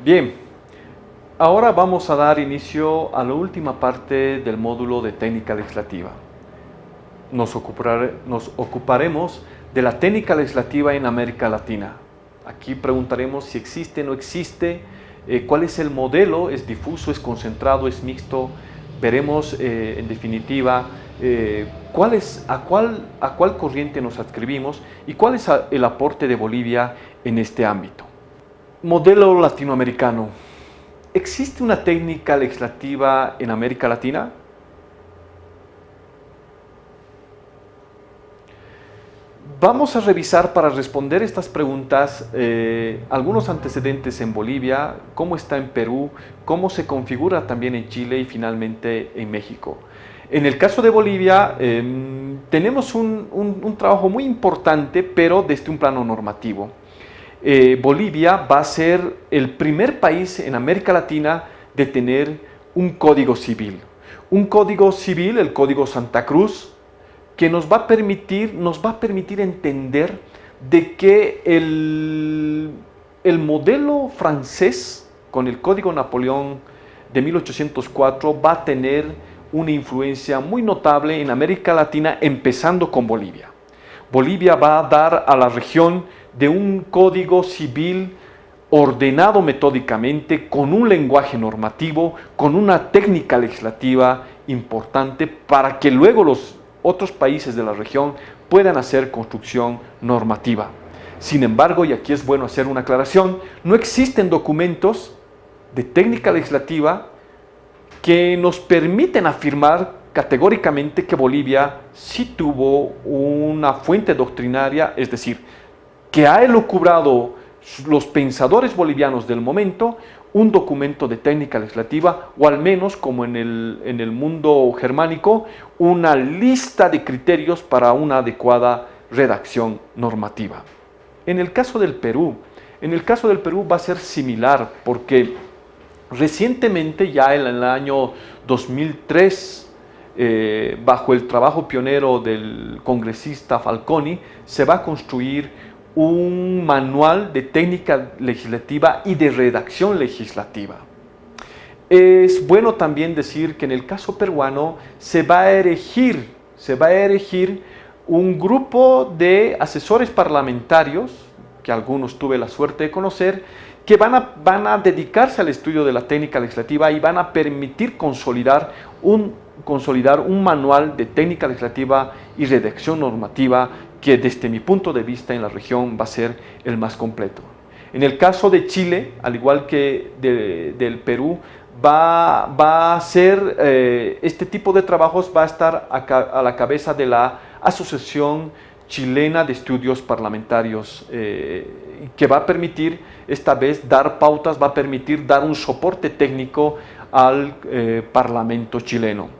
Bien, ahora vamos a dar inicio a la última parte del módulo de técnica legislativa. Nos ocuparemos de la técnica legislativa en América Latina. Aquí preguntaremos si existe o no existe, cuál es el modelo, es difuso, es concentrado, es mixto. Veremos en definitiva a cuál corriente nos adscribimos y cuál es el aporte de Bolivia en este ámbito. Modelo latinoamericano. ¿Existe una técnica legislativa en América Latina? Vamos a revisar para responder estas preguntas algunos antecedentes en Bolivia, cómo está en Perú, cómo se configura también en Chile y finalmente en México. En el caso de Bolivia tenemos un trabajo muy importante, pero desde un plano normativo. Bolivia va a ser el primer país en América Latina de tener un código civil. Un código civil, el Código Santa Cruz, que nos va a permitir entender de que el modelo francés con el Código Napoleón de 1804 va a tener una influencia muy notable en América Latina, empezando con Bolivia. Bolivia va a dar a la región de un código civil ordenado metódicamente, con un lenguaje normativo, con una técnica legislativa importante para que luego los otros países de la región puedan hacer construcción normativa. Sin embargo, y aquí es bueno hacer una aclaración, no existen documentos de técnica legislativa que nos permiten afirmar categóricamente que Bolivia sí tuvo una fuente doctrinaria, es decir, que ha elucubrado los pensadores bolivianos del momento un documento de técnica legislativa, o al menos, como en el mundo germánico, una lista de criterios para una adecuada redacción normativa. En el caso del Perú va a ser similar, porque recientemente, ya en el año 2003, bajo el trabajo pionero del congresista Falconi, se va a construir un manual de técnica legislativa y de redacción legislativa. Es bueno también decir que en el caso peruano se va a erigir un grupo de asesores parlamentarios, que algunos tuve la suerte de conocer, que van a dedicarse al estudio de la técnica legislativa y van a permitir consolidar un manual de técnica legislativa y redacción normativa que desde mi punto de vista en la región va a ser el más completo. En el caso de Chile, al igual que del Perú, va a ser este tipo de trabajos va a estar a la cabeza de la Asociación Chilena de Estudios Parlamentarios, que va a permitir esta vez dar pautas, va a permitir dar un soporte técnico al Parlamento chileno.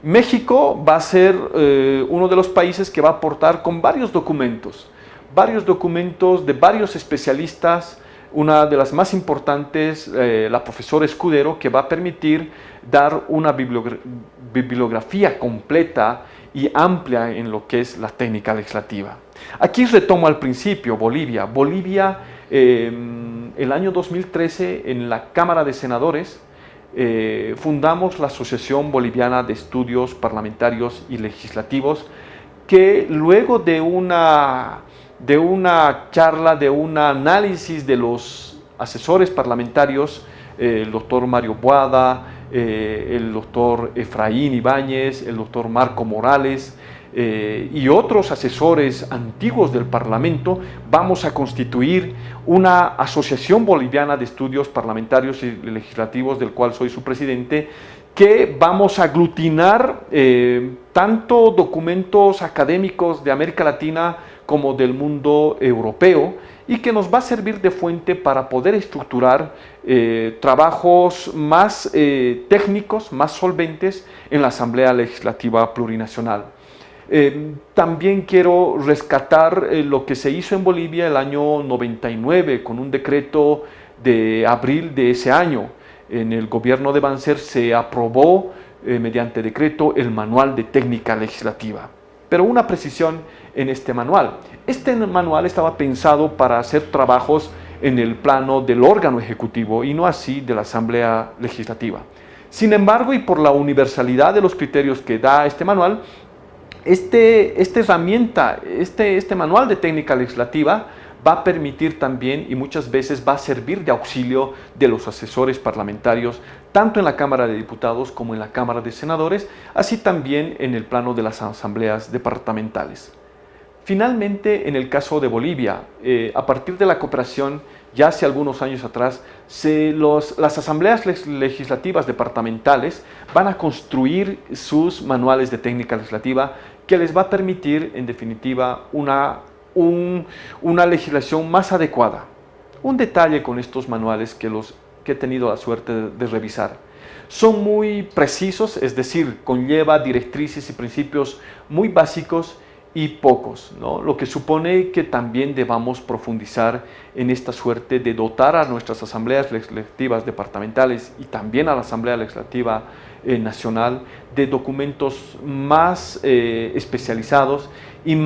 México va a ser uno de los países que va a aportar con varios documentos de varios especialistas. Una de las más importantes, la profesora Escudero, que va a permitir dar una bibliografía completa y amplia en lo que es la técnica legislativa. Aquí retomo al principio, Bolivia. El año 2013, en la Cámara de Senadores, fundamos la Asociación Boliviana de Estudios Parlamentarios y Legislativos, que luego de una charla, de un análisis de los asesores parlamentarios, el doctor Mario Boada, el doctor Efraín Ibáñez, el doctor Marco Morales y otros asesores antiguos del Parlamento, vamos a constituir una Asociación Boliviana de Estudios Parlamentarios y Legislativos, del cual soy su presidente, que vamos a aglutinar tanto documentos académicos de América Latina como del mundo europeo, y que nos va a servir de fuente para poder estructurar trabajos más técnicos, más solventes en la Asamblea Legislativa Plurinacional. También quiero rescatar lo que se hizo en Bolivia el año 99 con un decreto de abril de ese año. En el gobierno de Banzer se aprobó mediante decreto el manual de técnica legislativa. Pero una precisión en este manual. Este manual estaba pensado para hacer trabajos en el plano del órgano ejecutivo y no así de la Asamblea Legislativa. Sin embargo, y por la universalidad de los criterios que da este manual, esta herramienta, este manual de técnica legislativa va a permitir también y muchas veces va a servir de auxilio de los asesores parlamentarios, tanto en la Cámara de Diputados como en la Cámara de Senadores, así también en el plano de las asambleas departamentales. Finalmente, en el caso de Bolivia, a partir de la cooperación, ya hace algunos años atrás, las asambleas legislativas departamentales van a construir sus manuales de técnica legislativa que les va a permitir, en definitiva, una legislación más adecuada. Un detalle con estos manuales que he tenido la suerte de revisar. Son muy precisos, es decir, conlleva directrices y principios muy básicos y pocos, ¿no? Lo que supone que también debamos profundizar en esta suerte de dotar a nuestras asambleas legislativas departamentales y también a la Asamblea Legislativa Nacional de documentos más especializados y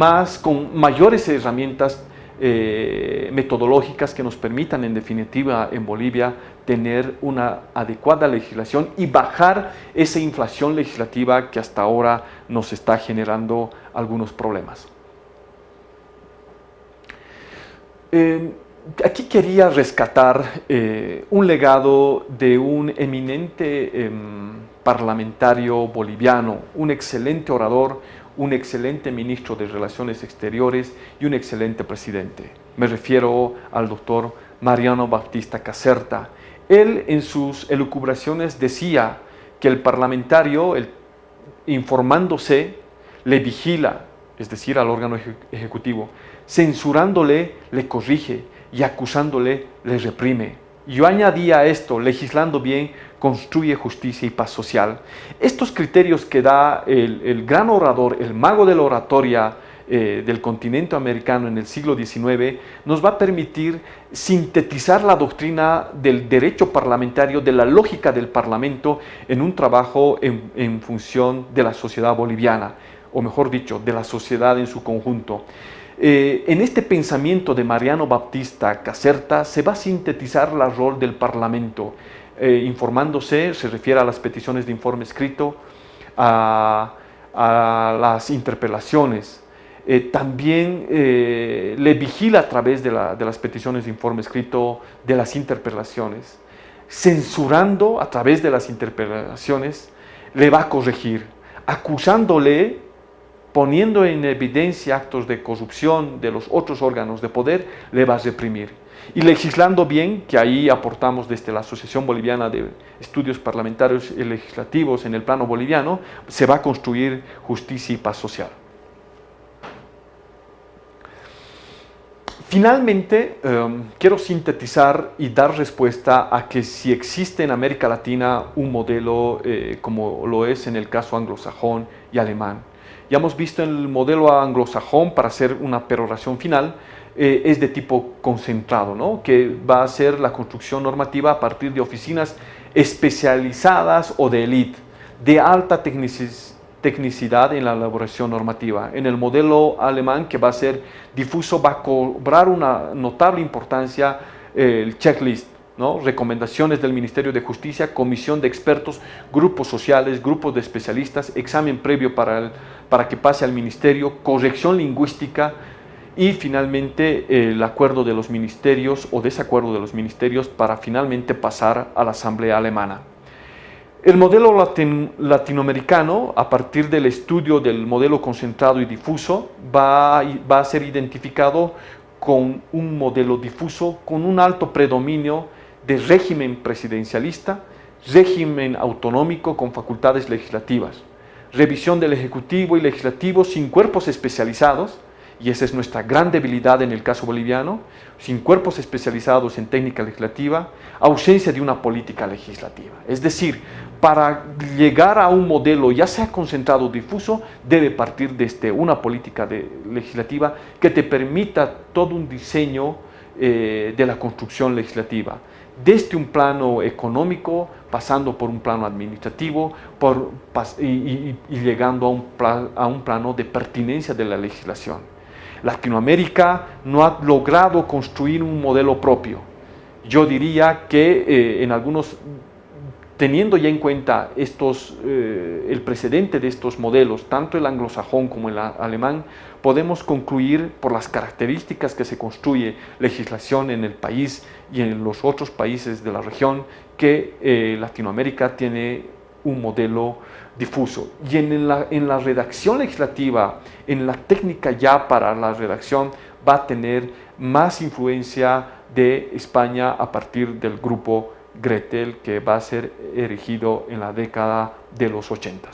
con mayores herramientas metodológicas que nos permitan en definitiva en Bolivia tener una adecuada legislación y bajar esa inflación legislativa que hasta ahora nos está generando algunos problemas. Aquí quería rescatar un legado de un eminente parlamentario boliviano, un excelente orador, un excelente ministro de Relaciones Exteriores y un excelente presidente. Me refiero al doctor Mariano Baptista Caserta. Él en sus elucubraciones decía que el parlamentario, informándose, le vigila, es decir, al órgano ejecutivo, censurándole, le corrige y acusándole, le reprime. Yo añadía a esto, legislando bien, construye justicia y paz social. Estos criterios que da el gran orador, el mago de la oratoria del continente americano en el siglo XIX, nos va a permitir sintetizar la doctrina del derecho parlamentario, de la lógica del parlamento, en un trabajo en función de la sociedad boliviana, o mejor dicho, de la sociedad en su conjunto. En este pensamiento de Mariano Baptista Caserta se va a sintetizar el rol del Parlamento. Informándose, se refiere a las peticiones de informe escrito, a las interpelaciones. También le vigila a través de las peticiones de informe escrito, de las interpelaciones. Censurando a través de las interpelaciones, le va a corregir, acusándole, poniendo en evidencia actos de corrupción de los otros órganos de poder, le va a reprimir. Y legislando bien, que ahí aportamos desde la Asociación Boliviana de Estudios Parlamentarios y Legislativos en el plano boliviano, se va a construir justicia y paz social. Finalmente, quiero sintetizar y dar respuesta a que si existe en América Latina un modelo como lo es en el caso anglosajón y alemán. Ya hemos visto en el modelo anglosajón, para hacer una peroración final, es de tipo concentrado, ¿no? Que va a ser la construcción normativa a partir de oficinas especializadas o de élite, de alta tecnicidad en la elaboración normativa. En el modelo alemán, que va a ser difuso, va a cobrar una notable importancia el checklist, ¿no? Recomendaciones del Ministerio de Justicia, comisión de expertos, grupos sociales, grupos de especialistas, examen previo para que pase al Ministerio, corrección lingüística y finalmente el acuerdo de los ministerios o desacuerdo de los ministerios para finalmente pasar a la Asamblea Alemana. El modelo latinoamericano, a partir del estudio del modelo concentrado y difuso, va a ser identificado con un modelo difuso con un alto predominio de régimen presidencialista, régimen autonómico con facultades legislativas, revisión del Ejecutivo y Legislativo sin cuerpos especializados, y esa es nuestra gran debilidad en el caso boliviano, sin cuerpos especializados en técnica legislativa, ausencia de una política legislativa. Es decir, para llegar a un modelo ya sea concentrado o difuso, debe partir desde una política legislativa que te permita todo un diseño de la construcción legislativa, desde un plano económico, pasando por un plano administrativo y llegando a un plano de pertinencia de la legislación. Latinoamérica no ha logrado construir un modelo propio. Yo diría que en algunos, teniendo ya en cuenta el precedente de estos modelos, tanto el anglosajón como el alemán, podemos concluir por las características que se construye legislación en el país y en los otros países de la región, que Latinoamérica tiene un modelo difuso. Y en la redacción legislativa, en la técnica ya para la redacción, va a tener más influencia de España a partir del grupo Gretel, que va a ser erigido en la década de los 80.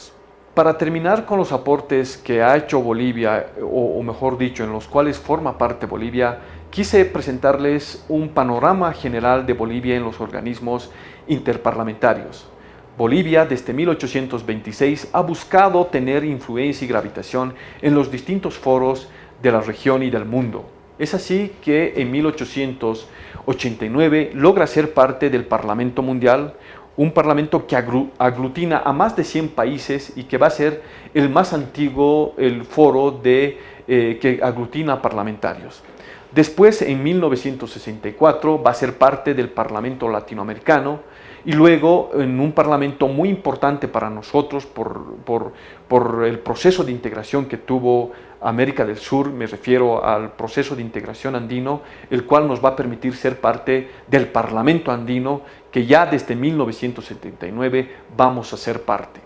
Para terminar con los aportes que ha hecho Bolivia, o mejor dicho, en los cuales forma parte Bolivia, quise presentarles un panorama general de Bolivia en los organismos interparlamentarios. Bolivia, desde 1826, ha buscado tener influencia y gravitación en los distintos foros de la región y del mundo. Es así que en 1889 logra ser parte del Parlamento Mundial, un parlamento que aglutina a más de 100 países y que va a ser el más antiguo, el foro que aglutina parlamentarios. Después, en 1964, va a ser parte del Parlamento Latinoamericano y luego en un parlamento muy importante para nosotros por el proceso de integración que tuvo América del Sur, me refiero al proceso de integración andino, el cual nos va a permitir ser parte del Parlamento andino, que ya desde 1979 vamos a ser parte.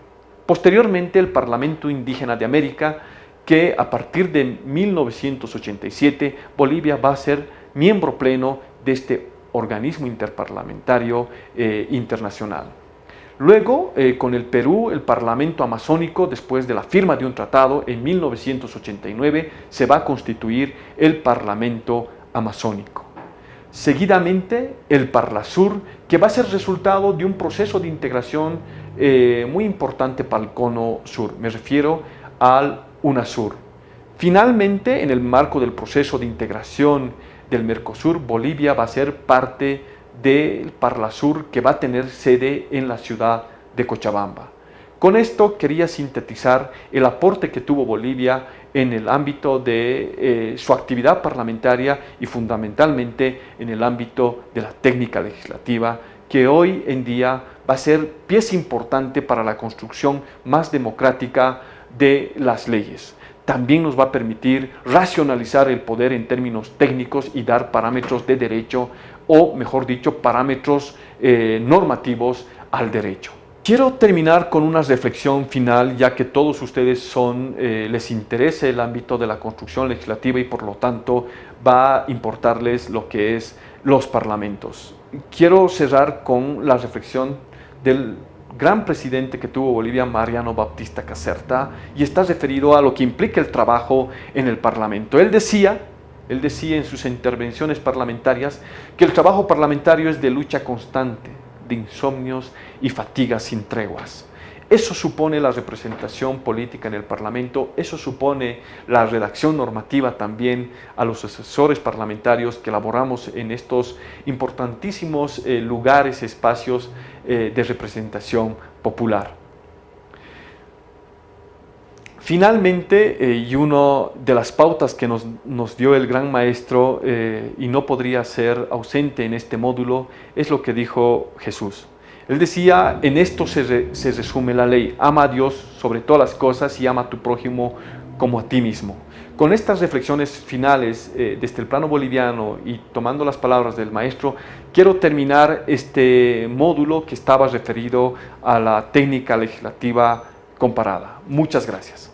Posteriormente, el Parlamento Indígena de América, que a partir de 1987 Bolivia va a ser miembro pleno de este organismo interparlamentario internacional. Luego, con el Perú, el Parlamento Amazónico, después de la firma de un tratado en 1989, se va a constituir el Parlamento Amazónico. Seguidamente, el Parlasur, que va a ser resultado de un proceso de integración muy importante para el Cono Sur. Me refiero al UNASUR. Finalmente, en el marco del proceso de integración del Mercosur, Bolivia va a ser parte del Parlasur, que va a tener sede en la ciudad de Cochabamba. Con esto quería sintetizar el aporte que tuvo Bolivia en el ámbito de su actividad parlamentaria y fundamentalmente en el ámbito de la técnica legislativa, que hoy en día va a ser pieza importante para la construcción más democrática de las leyes. También nos va a permitir racionalizar el poder en términos técnicos y dar parámetros de derecho, o mejor dicho, parámetros normativos al derecho. Quiero terminar con una reflexión final, ya que todos ustedes les interesa el ámbito de la construcción legislativa y por lo tanto va a importarles lo que es los parlamentos. Quiero cerrar con la reflexión del gran presidente que tuvo Bolivia, Mariano Baptista Caserta, y está referido a lo que implica el trabajo en el Parlamento. Él decía en sus intervenciones parlamentarias que el trabajo parlamentario es de lucha constante, de insomnios y fatigas sin treguas. Eso supone la representación política en el Parlamento, eso supone la redacción normativa también a los asesores parlamentarios que elaboramos en estos importantísimos lugares, espacios de representación popular. Finalmente, y una de las pautas que nos dio el gran maestro y no podría ser ausente en este módulo, es lo que dijo Jesús. Él decía, en esto se resume la ley: ama a Dios sobre todas las cosas y ama a tu prójimo como a ti mismo. Con estas reflexiones finales desde el plano boliviano y tomando las palabras del maestro, quiero terminar este módulo que estaba referido a la técnica legislativa comparada. Muchas gracias.